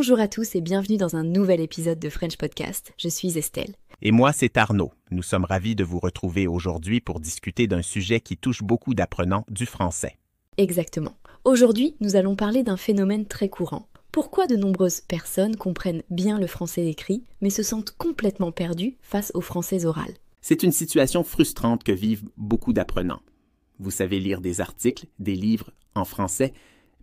Bonjour à tous et bienvenue dans un nouvel épisode de French Podcast. Je suis Estelle. Et moi, c'est Arnaud. Nous sommes ravis de vous retrouver aujourd'hui pour discuter d'un sujet qui touche beaucoup d'apprenants du français. Exactement. Aujourd'hui, nous allons parler d'un phénomène très courant. Pourquoi de nombreuses personnes comprennent bien le français écrit, mais se sentent complètement perdues face au français oral? C'est une situation frustrante que vivent beaucoup d'apprenants. Vous savez lire des articles, des livres en français,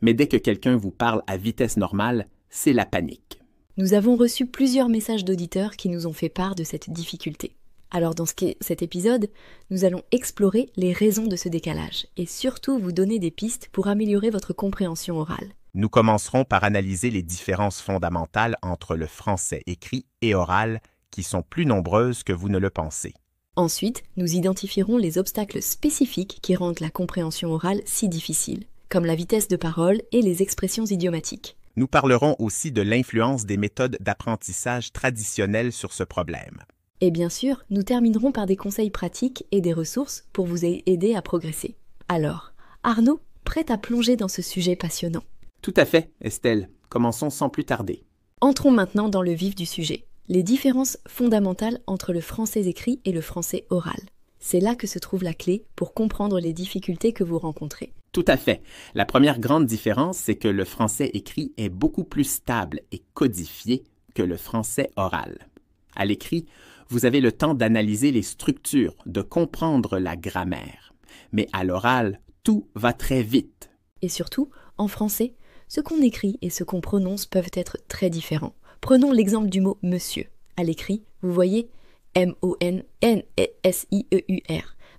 mais dès que quelqu'un vous parle à vitesse normale, c'est la panique. Nous avons reçu plusieurs messages d'auditeurs qui nous ont fait part de cette difficulté. Alors dans cet épisode, nous allons explorer les raisons de ce décalage et surtout vous donner des pistes pour améliorer votre compréhension orale. Nous commencerons par analyser les différences fondamentales entre le français écrit et oral qui sont plus nombreuses que vous ne le pensez. Ensuite, nous identifierons les obstacles spécifiques qui rendent la compréhension orale si difficile, comme la vitesse de parole et les expressions idiomatiques. Nous parlerons aussi de l'influence des méthodes d'apprentissage traditionnelles sur ce problème. Et bien sûr, nous terminerons par des conseils pratiques et des ressources pour vous aider à progresser. Alors, Arnaud, prêt à plonger dans ce sujet passionnant? Tout à fait, Estelle. Commençons sans plus tarder. Entrons maintenant dans le vif du sujet. Les différences fondamentales entre le français écrit et le français oral. C'est là que se trouve la clé pour comprendre les difficultés que vous rencontrez. Tout à fait. La première grande différence, c'est que le français écrit est beaucoup plus stable et codifié que le français oral. À l'écrit, vous avez le temps d'analyser les structures, de comprendre la grammaire. Mais à l'oral, tout va très vite. Et surtout, en français, ce qu'on écrit et ce qu'on prononce peuvent être très différents. Prenons l'exemple du mot « monsieur ». À l'écrit, vous voyez M-O-N-N-S-I-E-U-R.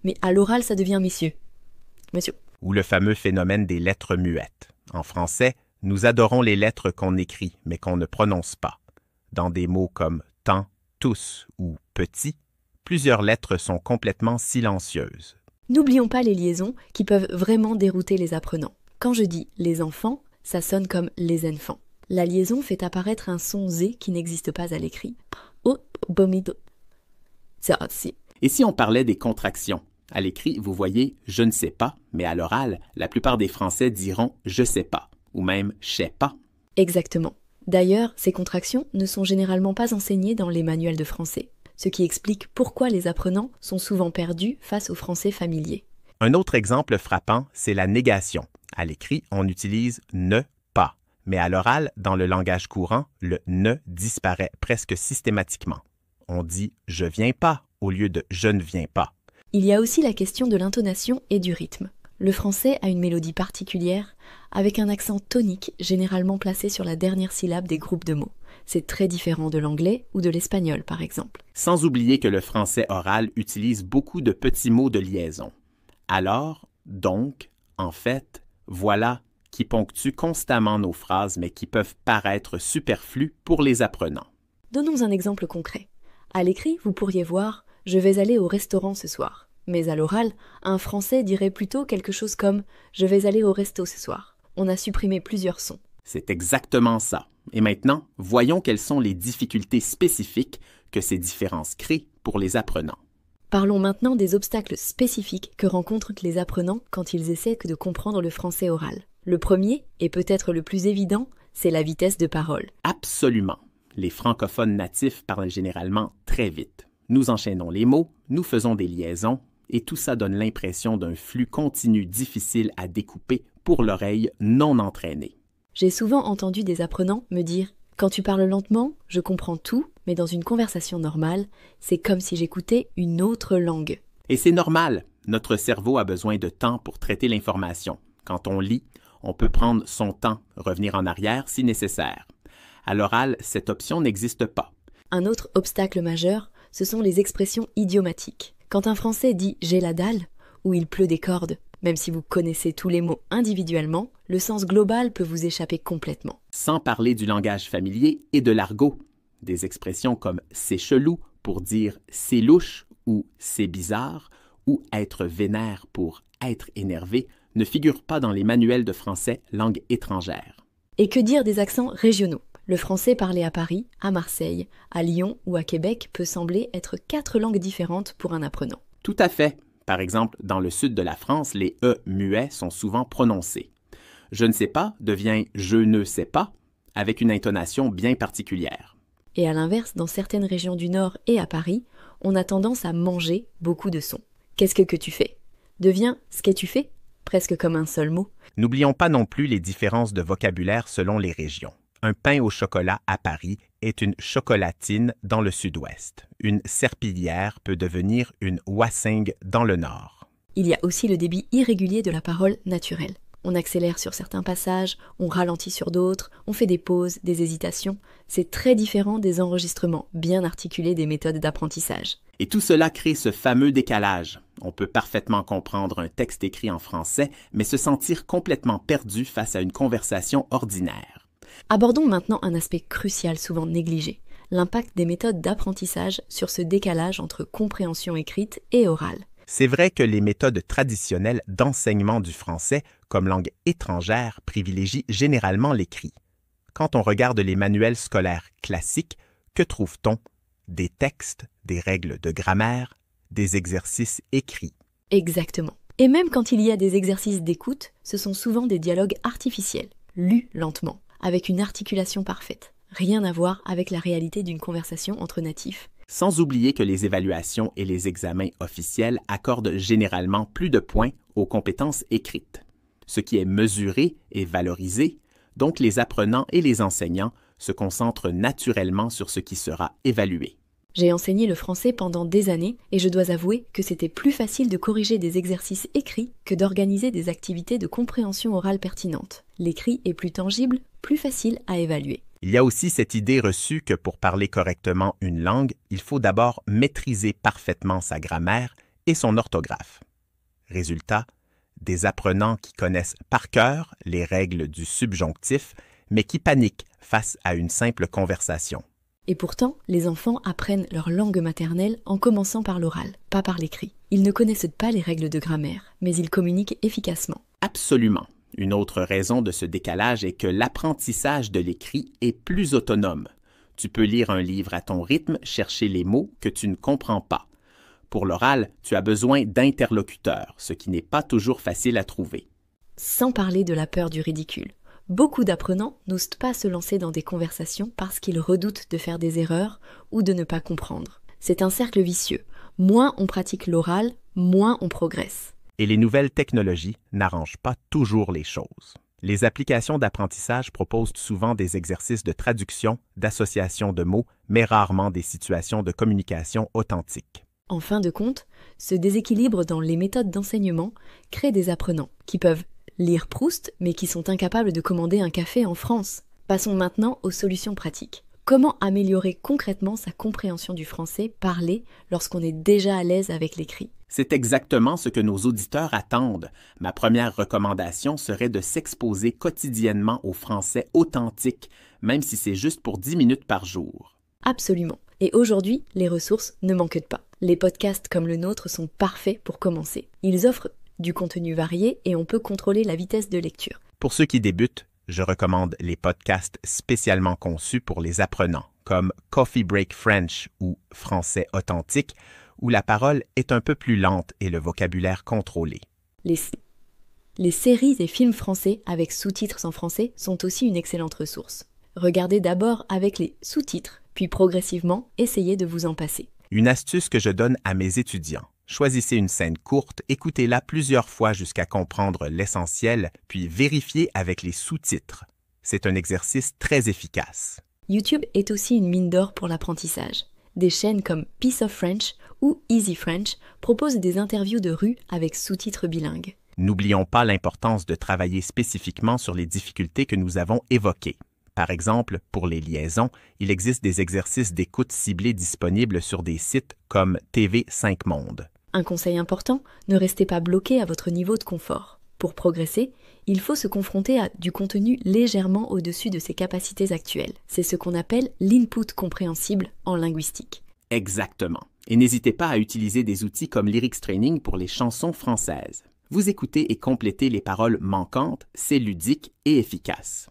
Mais à l'oral, ça devient « messieurs ». Monsieur. Ou le fameux phénomène des lettres muettes. En français, nous adorons les lettres qu'on écrit, mais qu'on ne prononce pas. Dans des mots comme « tant », « tous » ou « petit », plusieurs lettres sont complètement silencieuses. N'oublions pas les liaisons qui peuvent vraiment dérouter les apprenants. Quand je dis « les enfants », ça sonne comme « les enfants ». La liaison fait apparaître un son Z qui n'existe pas à l'écrit. Et si on parlait des contractions? À l'écrit, vous voyez « je ne sais pas », mais à l'oral, la plupart des Français diront « je sais pas » ou même « je sais pas ». Exactement. D'ailleurs, ces contractions ne sont généralement pas enseignées dans les manuels de français, ce qui explique pourquoi les apprenants sont souvent perdus face au français familier. Un autre exemple frappant, c'est la négation. À l'écrit, on utilise « ne pas », mais à l'oral, dans le langage courant, le « ne » disparaît presque systématiquement. On dit « je viens pas » au lieu de « je ne viens pas ». Il y a aussi la question de l'intonation et du rythme. Le français a une mélodie particulière, avec un accent tonique généralement placé sur la dernière syllabe des groupes de mots. C'est très différent de l'anglais ou de l'espagnol, par exemple. Sans oublier que le français oral utilise beaucoup de petits mots de liaison. Alors, donc, en fait, voilà, qui ponctuent constamment nos phrases, mais qui peuvent paraître superflus pour les apprenants. Donnons un exemple concret. À l'écrit, vous pourriez voir « Je vais aller au restaurant ce soir ». Mais à l'oral, un Français dirait plutôt quelque chose comme « Je vais aller au resto ce soir ». On a supprimé plusieurs sons. C'est exactement ça. Et maintenant, voyons quelles sont les difficultés spécifiques que ces différences créent pour les apprenants. Parlons maintenant des obstacles spécifiques que rencontrent les apprenants quand ils essaient de comprendre le français oral. Le premier, et peut-être le plus évident, c'est la vitesse de parole. Absolument. Les francophones natifs parlent généralement très vite. Nous enchaînons les mots, nous faisons des liaisons, et tout ça donne l'impression d'un flux continu difficile à découper pour l'oreille non entraînée. J'ai souvent entendu des apprenants me dire « Quand tu parles lentement, je comprends tout, mais dans une conversation normale, c'est comme si j'écoutais une autre langue. » Et c'est normal, notre cerveau a besoin de temps pour traiter l'information. Quand on lit, on peut prendre son temps, revenir en arrière si nécessaire. À l'oral, cette option n'existe pas. Un autre obstacle majeur, ce sont les expressions idiomatiques. Quand un Français dit « j'ai la dalle » ou « il pleut des cordes », même si vous connaissez tous les mots individuellement, le sens global peut vous échapper complètement. Sans parler du langage familier et de l'argot. Des expressions comme « c'est chelou » pour dire « c'est louche » ou « c'est bizarre » ou « être vénère » pour « être énervé » ne figurent pas dans les manuels de français langue étrangère. Et que dire des accents régionaux? Le français parlé à Paris, à Marseille, à Lyon ou à Québec peut sembler être 4 langues différentes pour un apprenant. Tout à fait. Par exemple, dans le sud de la France, les « e » muets sont souvent prononcés. « Je ne sais pas » devient « je ne sais pas », avec une intonation bien particulière. Et à l'inverse, dans certaines régions du Nord et à Paris, on a tendance à manger beaucoup de sons. Qu'est-ce que tu fais devient ce que tu fais, presque comme un seul mot. N'oublions pas non plus les différences de vocabulaire selon les régions. Un pain au chocolat à Paris est une chocolatine dans le sud-ouest. Une serpillière peut devenir une wassingue dans le nord. Il y a aussi le débit irrégulier de la parole naturelle. On accélère sur certains passages, on ralentit sur d'autres, on fait des pauses, des hésitations. C'est très différent des enregistrements bien articulés des méthodes d'apprentissage. Et tout cela crée ce fameux décalage. On peut parfaitement comprendre un texte écrit en français, mais se sentir complètement perdu face à une conversation ordinaire. Abordons maintenant un aspect crucial souvent négligé, l'impact des méthodes d'apprentissage sur ce décalage entre compréhension écrite et orale. C'est vrai que les méthodes traditionnelles d'enseignement du français comme langue étrangère privilégient généralement l'écrit. Quand on regarde les manuels scolaires classiques, que trouve-t-on? Des textes, des règles de grammaire, des exercices écrits. Exactement. Et même quand il y a des exercices d'écoute, ce sont souvent des dialogues artificiels, lus lentement, avec une articulation parfaite. Rien à voir avec la réalité d'une conversation entre natifs. Sans oublier que les évaluations et les examens officiels accordent généralement plus de points aux compétences écrites. Ce qui est mesuré et valorisé, donc les apprenants et les enseignants se concentrent naturellement sur ce qui sera évalué. J'ai enseigné le français pendant des années et je dois avouer que c'était plus facile de corriger des exercices écrits que d'organiser des activités de compréhension orale pertinentes. L'écrit est plus tangible, plus facile à évaluer. Il y a aussi cette idée reçue que pour parler correctement une langue, il faut d'abord maîtriser parfaitement sa grammaire et son orthographe. Résultat, des apprenants qui connaissent par cœur les règles du subjonctif, mais qui paniquent face à une simple conversation. Et pourtant, les enfants apprennent leur langue maternelle en commençant par l'oral, pas par l'écrit. Ils ne connaissent pas les règles de grammaire, mais ils communiquent efficacement. Absolument. Une autre raison de ce décalage est que l'apprentissage de l'écrit est plus autonome. Tu peux lire un livre à ton rythme, chercher les mots que tu ne comprends pas. Pour l'oral, tu as besoin d'interlocuteurs, ce qui n'est pas toujours facile à trouver. Sans parler de la peur du ridicule. Beaucoup d'apprenants n'osent pas se lancer dans des conversations parce qu'ils redoutent de faire des erreurs ou de ne pas comprendre. C'est un cercle vicieux. Moins on pratique l'oral, moins on progresse. Et les nouvelles technologies n'arrangent pas toujours les choses. Les applications d'apprentissage proposent souvent des exercices de traduction, d'association de mots, mais rarement des situations de communication authentiques. En fin de compte, ce déséquilibre dans les méthodes d'enseignement crée des apprenants qui peuvent lire Proust, mais qui sont incapables de commander un café en France. Passons maintenant aux solutions pratiques. Comment améliorer concrètement sa compréhension du français parlé lorsqu'on est déjà à l'aise avec l'écrit? C'est exactement ce que nos auditeurs attendent. Ma première recommandation serait de s'exposer quotidiennement au français authentique, même si c'est juste pour 10 minutes par jour. Absolument. Et aujourd'hui, les ressources ne manquent pas. Les podcasts comme le nôtre sont parfaits pour commencer. Ils offrent du contenu varié et on peut contrôler la vitesse de lecture. Pour ceux qui débutent, je recommande les podcasts spécialement conçus pour les apprenants, comme Coffee Break French ou Français authentique, où la parole est un peu plus lente et le vocabulaire contrôlé. Les séries et films français avec sous-titres en français sont aussi une excellente ressource. Regardez d'abord avec les sous-titres, puis progressivement, essayez de vous en passer. Une astuce que je donne à mes étudiants. Choisissez une scène courte, écoutez-la plusieurs fois jusqu'à comprendre l'essentiel, puis vérifiez avec les sous-titres. C'est un exercice très efficace. YouTube est aussi une mine d'or pour l'apprentissage. Des chaînes comme Piece of French ou Easy French proposent des interviews de rue avec sous-titres bilingues. N'oublions pas l'importance de travailler spécifiquement sur les difficultés que nous avons évoquées. Par exemple, pour les liaisons, il existe des exercices d'écoute ciblés disponibles sur des sites comme TV5 Monde. Un conseil important, ne restez pas bloqué à votre niveau de confort. Pour progresser, il faut se confronter à du contenu légèrement au-dessus de ses capacités actuelles. C'est ce qu'on appelle l'input compréhensible en linguistique. Exactement. Et n'hésitez pas à utiliser des outils comme Lyrics Training pour les chansons françaises. Vous écoutez et complétez les paroles manquantes, c'est ludique et efficace.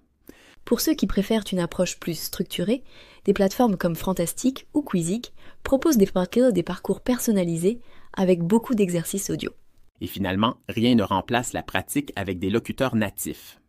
Pour ceux qui préfèrent une approche plus structurée, des plateformes comme Fantastic ou Quizzic proposent des parcours personnalisés avec beaucoup d'exercices audio. Et finalement, rien ne remplace la pratique avec des locuteurs natifs.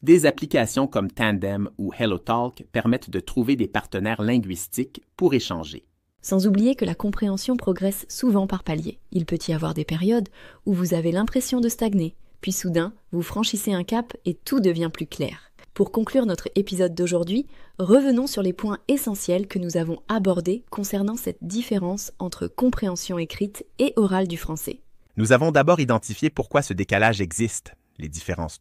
Des applications comme Tandem ou HelloTalk permettent de trouver des partenaires linguistiques pour échanger. Sans oublier que la compréhension progresse souvent par paliers. Il peut y avoir des périodes où vous avez l'impression de stagner, puis soudain, vous franchissez un cap et tout devient plus clair. Pour conclure notre épisode d'aujourd'hui, revenons sur les points essentiels que nous avons abordés concernant cette différence entre compréhension écrite et orale du français. Nous avons d'abord identifié pourquoi ce décalage existe. Les différences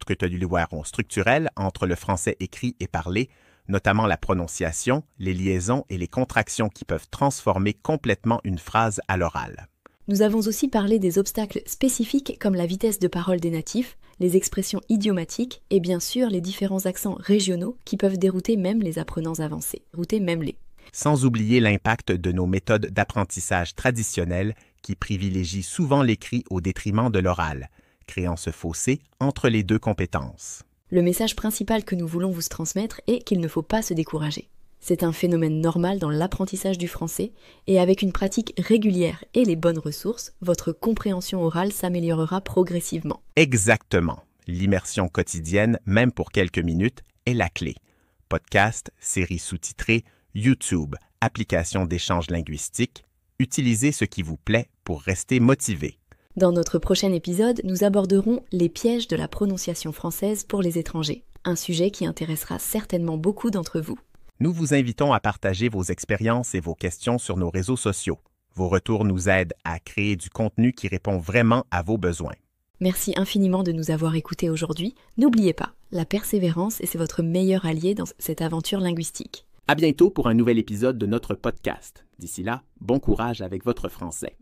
structurelles entre le français écrit et parlé, notamment la prononciation, les liaisons et les contractions qui peuvent transformer complètement une phrase à l'oral. Nous avons aussi parlé des obstacles spécifiques comme la vitesse de parole des natifs, les expressions idiomatiques et bien sûr les différents accents régionaux qui peuvent dérouter même les apprenants avancés. Sans oublier l'impact de nos méthodes d'apprentissage traditionnelles qui privilégient souvent l'écrit au détriment de l'oral, créant ce fossé entre les deux compétences. Le message principal que nous voulons vous transmettre est qu'il ne faut pas se décourager. C'est un phénomène normal dans l'apprentissage du français et avec une pratique régulière et les bonnes ressources, votre compréhension orale s'améliorera progressivement. Exactement. L'immersion quotidienne, même pour quelques minutes, est la clé. Podcast, séries sous-titrées, YouTube, applications d'échange linguistique, utilisez ce qui vous plaît pour rester motivé. Dans notre prochain épisode, nous aborderons les pièges de la prononciation française pour les étrangers, un sujet qui intéressera certainement beaucoup d'entre vous. Nous vous invitons à partager vos expériences et vos questions sur nos réseaux sociaux. Vos retours nous aident à créer du contenu qui répond vraiment à vos besoins. Merci infiniment de nous avoir écoutés aujourd'hui. N'oubliez pas, la persévérance, c'est votre meilleur allié dans cette aventure linguistique. À bientôt pour un nouvel épisode de notre podcast. D'ici là, bon courage avec votre français.